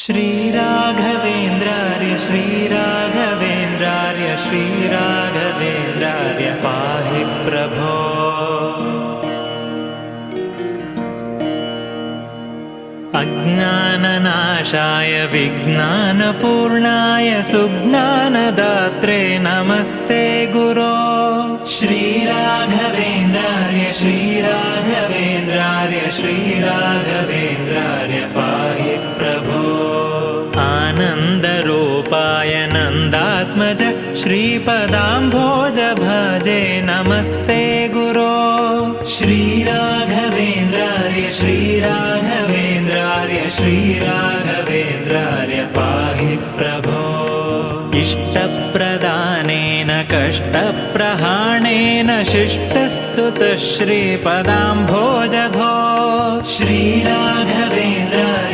श्रीराघवेन्द्रार्य श्रीराघवेन्द्रार्य श्रीराघवेन्द्रार्य पाहि प्रभो। अज्ञाननाशाय विज्ञानपूर्णाय सुज्ञानदात्रे नमस्ते गुरो। श्रीराघवेन्द्रार्य श्रीराघवेन्द्रार्य श्रीराघवेन्द्रार्य पाहि प्रभो। आनन्दरूपाय नन्दात्मज श्रीपदाम्भोज भजे नमस्ते गुरो। श्रीराघवेन्द्रार्य श्रीराघवेन्द्रार्य श्रीराघवेन्द्रार्य पाहि प्रभो। इष्टप्रदानेन कष्टप्रहाणेन शिष्टस्तुतः श्रीपदाम्भोज भो। श्रीराघवेन्द्रार्य